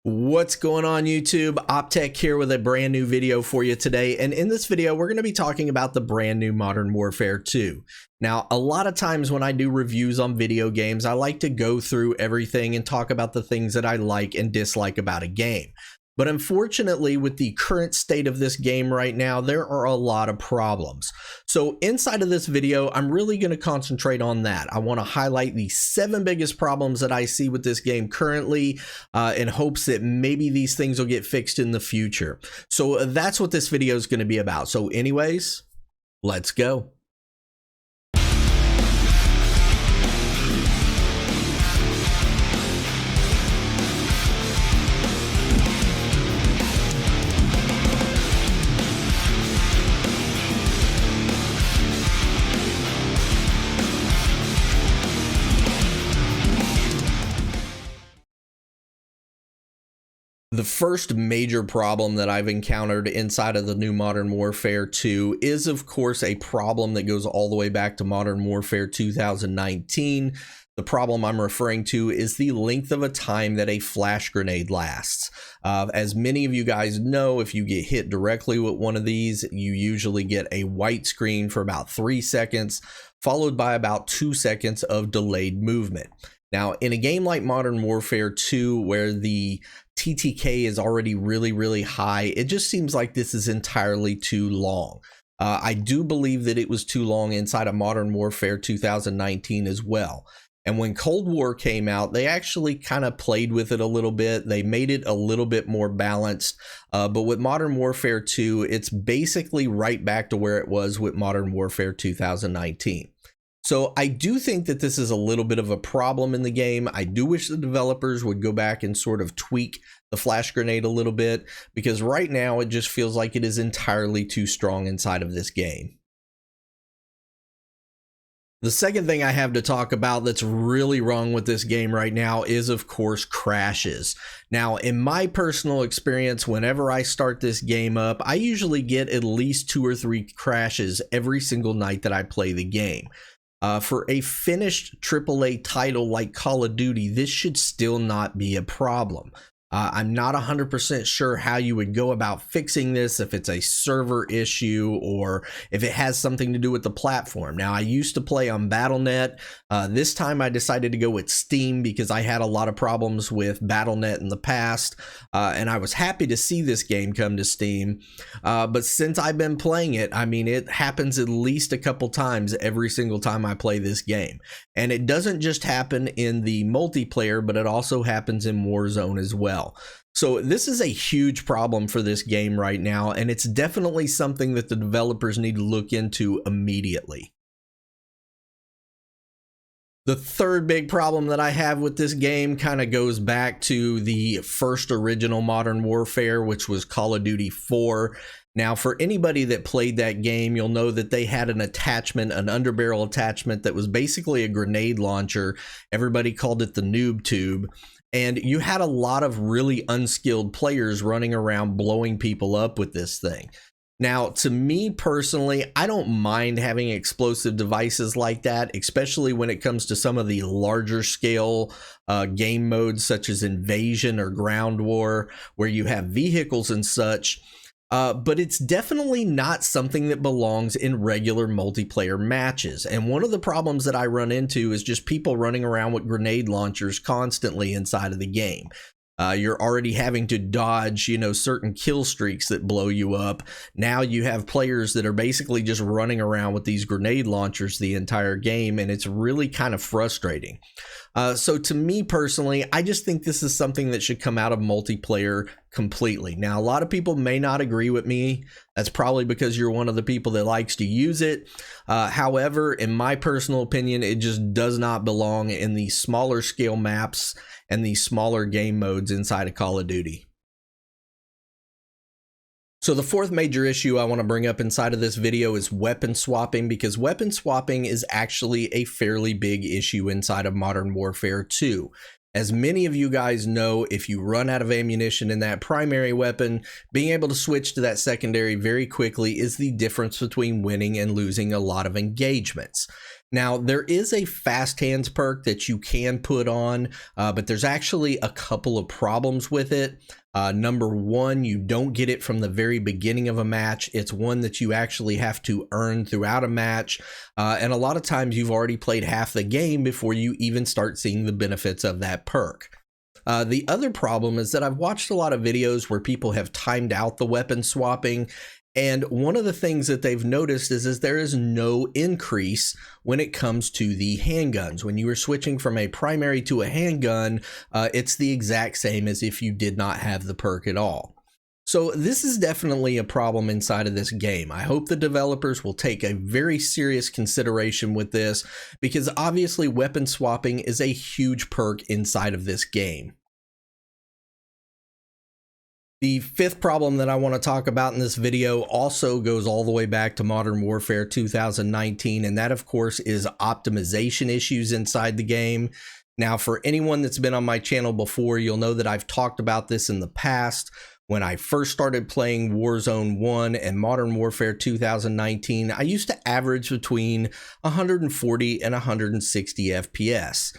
What's going on YouTube? Optech here with a brand new video for you today, and in this video we're going to be talking about the brand new Modern Warfare 2. Now, a lot of times when I do reviews on video games, I like to go through everything and talk about the things that I like and dislike about a game. But unfortunately, with the current state of this game right now, there are a lot of problems. So inside of this video, I'm really going to concentrate on that. I want to highlight the 7 biggest problems that I see with this game currently in hopes that maybe these things will get fixed in the future. So that's what this video is going to be about. So anyways, let's go. The first major problem that I've encountered inside of the new Modern Warfare 2 is, of course, a problem that goes all the way back to Modern Warfare 2019. The problem I'm referring to is the length of a time that a flash grenade lasts. As many of you guys know, if you get hit directly with one of these, you usually get a white screen for about 3 seconds, followed by about 2 seconds of delayed movement. Now, in a game like Modern Warfare 2, where the TTK is already really high, it just seems like this is entirely too long. I do believe that it was too long inside of Modern Warfare 2019 as well. And when Cold War came out, they actually kind of played with it a little bit. They made it a little bit more balanced. But with Modern Warfare 2, it's basically right back to where it was with Modern Warfare 2019. So I do think that this is a little bit of a problem in the game. I do wish the developers would go back and sort of tweak the flash grenade a little bit, because right now it just feels like it is entirely too strong inside of this game. The second thing I have to talk about that's really wrong with this game right now is, of course, crashes. Now, in my personal experience, whenever I start this game up, I usually get at least 2 or 3 crashes every single night that I play the game. For a finished AAA title like Call of Duty, this should still not be a problem. I'm not 100% sure how you would go about fixing this, if it's a server issue or if it has something to do with the platform. Now, I used to play on Battle.net. This time I decided to go with Steam because I had a lot of problems with Battle.net in the past, and I was happy to see this game come to Steam. But since I've been playing it, I mean, it happens at least a couple times every single time I play this game. And it doesn't just happen in the multiplayer, but it also happens in Warzone as well. So this is a huge problem for this game right now, and it's definitely something that the developers need to look into immediately. The third big problem that I have with this game kind of goes back to the first original Modern Warfare, which was Call of Duty 4. Now, for anybody that played that game, you'll know that they had an attachment, an underbarrel attachment that was basically a grenade launcher. Everybody called it the noob tube. And you had a lot of really unskilled players running around blowing people up with this thing. Now, to me personally, I don't mind having explosive devices like that, especially when it comes to some of the larger scale game modes such as Invasion or Ground War, where you have vehicles and such. But it's definitely not something that belongs in regular multiplayer matches. And one of the problems that I run into is just people running around with grenade launchers constantly inside of the game. You're already having to dodge, certain kill streaks that blow you up. Now you have players that are basically just running around with these grenade launchers the entire game, and it's really kind of frustrating. So to me personally, I just think this is something that should come out of multiplayer completely. Now, a lot of people may not agree with me. That's probably because you're one of the people that likes to use it. However, in my personal opinion, it just does not belong in the smaller scale maps and the smaller game modes inside of Call of Duty. So the fourth major issue I want to bring up inside of this video is weapon swapping, because weapon swapping is actually a fairly big issue inside of Modern Warfare 2. As many of you guys know, if you run out of ammunition in that primary weapon, being able to switch to that secondary very quickly is the difference between winning and losing a lot of engagements. Now, there is a fast hands perk that you can put on, but there's actually a couple of problems with it. Number one, you don't get it from the very beginning of a match. It's one that you actually have to earn throughout a match. And a lot of times you've already played half the game before you even start seeing the benefits of that perk. The other problem is that I've watched a lot of videos where people have timed out the weapon swapping. And one of the things that they've noticed is there is no increase when it comes to the handguns. When you are switching from a primary to a handgun, it's the exact same as if you did not have the perk at all. So this is definitely a problem inside of this game. I hope the developers will take a very serious consideration with this, because obviously weapon swapping is a huge perk inside of this game. The fifth problem that I want to talk about in this video also goes all the way back to Modern Warfare 2019, and that of course is optimization issues inside the game. Now, for anyone that's been on my channel before, you'll know that I've talked about this in the past. When I first started playing Warzone 1 and Modern Warfare 2019, I used to average between 140 and 160 FPS.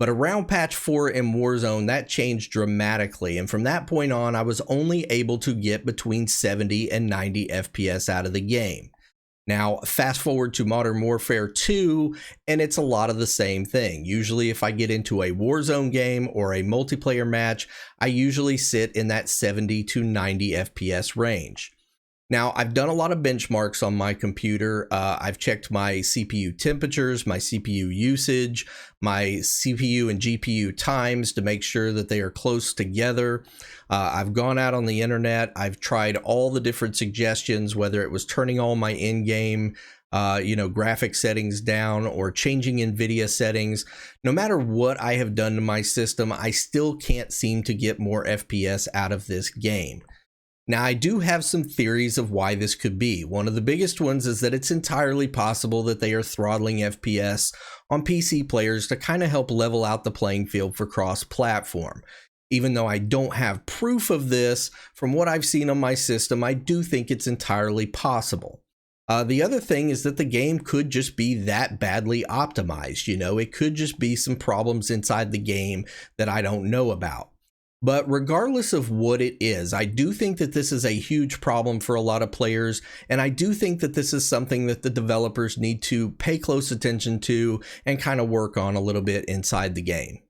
But around patch 4 in Warzone, that changed dramatically, and from that point on, I was only able to get between 70 and 90 FPS out of the game. Now, fast forward to Modern Warfare 2, and it's a lot of the same thing. Usually, if I get into a Warzone game or a multiplayer match, I usually sit in that 70 to 90 FPS range. Now, I've done a lot of benchmarks on my computer. I've checked my CPU temperatures, my CPU usage, my CPU and GPU times to make sure that they are close together. I've gone out on the internet. I've tried all the different suggestions, whether it was turning all my in-game graphic settings down or changing NVIDIA settings. No matter what I have done to my system, I still can't seem to get more FPS out of this game. Now, I do have some theories of why this could be. One of the biggest ones is that it's entirely possible that they are throttling FPS on PC players to kind of help level out the playing field for cross-platform. Even though I don't have proof of this, from what I've seen on my system, I do think it's entirely possible. The other thing is that the game could just be that badly optimized. It could just be some problems inside the game that I don't know about. But regardless of what it is, I do think that this is a huge problem for a lot of players, and I do think that this is something that the developers need to pay close attention to and kind of work on a little bit inside the game.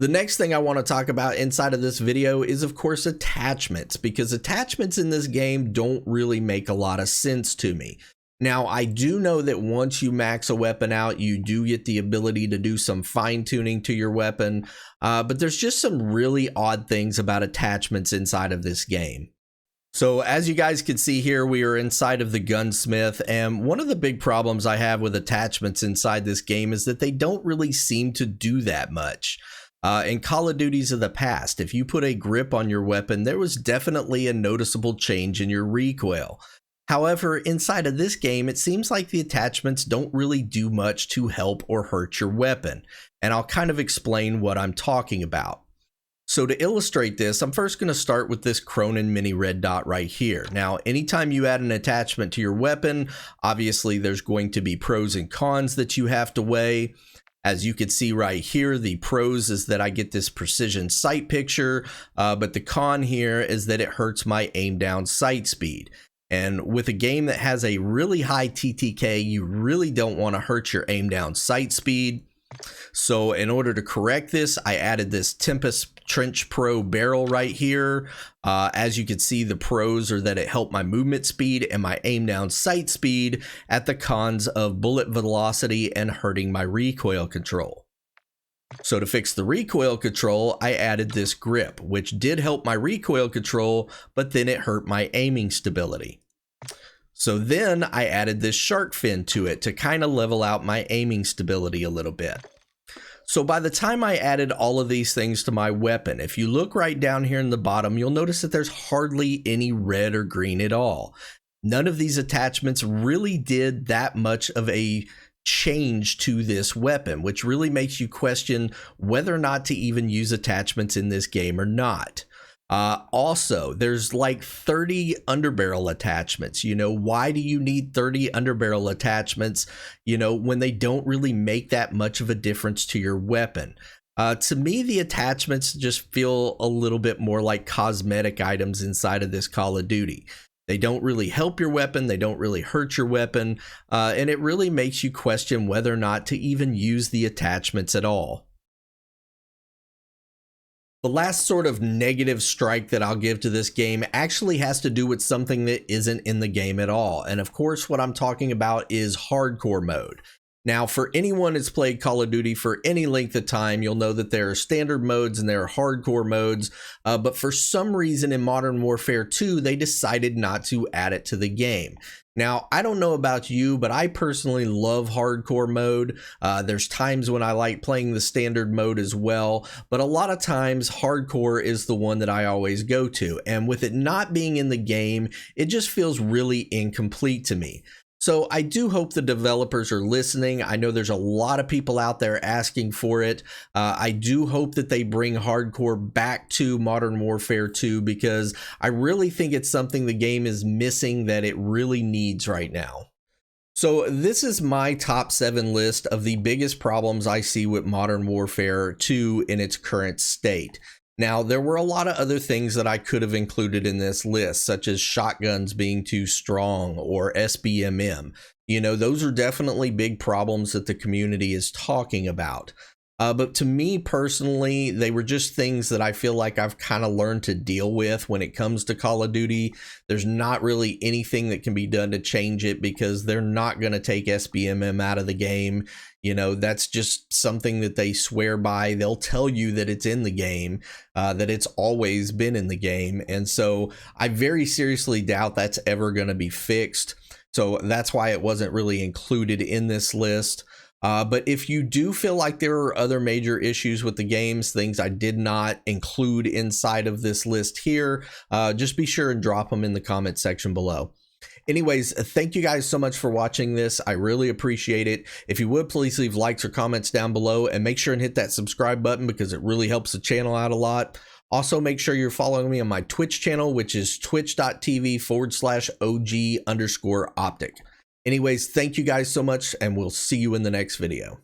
The next thing I want to talk about inside of this video is, of course, attachments, because attachments in this game don't really make a lot of sense to me. Now, I do know that once you max a weapon out, you do get the ability to do some fine-tuning to your weapon, but there's just some really odd things about attachments inside of this game. So as you guys can see here, we are inside of the gunsmith, and one of the big problems I have with attachments inside this game is that they don't really seem to do that much. In Call of Duties of the past, if you put a grip on your weapon, there was definitely a noticeable change in your recoil. However, inside of this game, it seems like the attachments don't really do much to help or hurt your weapon, and I'll kind of explain what I'm talking about. So to illustrate this, I'm first going to start with this Cronen mini red dot right here. Now, anytime you add an attachment to your weapon, obviously there's going to be pros and cons that you have to weigh. As you can see right here, the pros is that I get this precision sight picture, but the con here is that it hurts my aim down sight speed. And with a game that has a really high TTK, you really don't want to hurt your aim down sight speed. So in order to correct this, I added this Tempest Trench Pro barrel right here. As you can see, the pros are that it helped my movement speed and my aim down sight speed at the cons of bullet velocity and hurting my recoil control. So to fix the recoil control, I added this grip, which did help my recoil control, but then it hurt my aiming stability. So then I added this shark fin to it to kind of level out my aiming stability a little bit. So by the time I added all of these things to my weapon, if you look right down here in the bottom, you'll notice that there's hardly any red or green at all. None of these attachments really did that much of a change to this weapon, which really makes you question whether or not to even use attachments in this game or not. Also, there's like 30 underbarrel attachments. Why do you need 30 underbarrel attachments, when they don't really make that much of a difference to your weapon? To me, the attachments just feel a little bit more like cosmetic items inside of this Call of Duty. They don't really help your weapon. They don't really hurt your weapon. And it really makes you question whether or not to even use the attachments at all. The last sort of negative strike that I'll give to this game actually has to do with something that isn't in the game at all. And of course, what I'm talking about is hardcore mode. Now, for anyone that's played Call of Duty for any length of time, you'll know that there are standard modes and there are hardcore modes. But for some reason in Modern Warfare 2, they decided not to add it to the game. Now, I don't know about you, but I personally love hardcore mode. There's times when I like playing the standard mode as well, but a lot of times hardcore is the one that I always go to. And with it not being in the game, it just feels really incomplete to me. So I do hope the developers are listening. I know there's a lot of people out there asking for it. I do hope that they bring hardcore back to Modern Warfare 2 because I really think it's something the game is missing that it really needs right now. So this is my top 7 list of the biggest problems I see with Modern Warfare 2 in its current state. Now, there were a lot of other things that I could have included in this list, such as shotguns being too strong or SBMM. Those are definitely big problems that the community is talking about. But to me personally, they were just things that I feel like I've kind of learned to deal with when it comes to Call of Duty. There's not really anything that can be done to change it because they're not going to take SBMM out of the game. That's just something that they swear by. They'll tell you that it's in the game, that it's always been in the game. And so I very seriously doubt that's ever going to be fixed. So that's why it wasn't really included in this list. But if you do feel like there are other major issues with the games, things I did not include inside of this list here, just be sure and drop them in the comment section below. Anyways, thank you guys so much for watching this. I really appreciate it. If you would, please leave likes or comments down below and make sure and hit that subscribe button because it really helps the channel out a lot. Also, make sure you're following me on my Twitch channel, which is twitch.tv/OG_optic. Anyways, thank you guys so much, and we'll see you in the next video.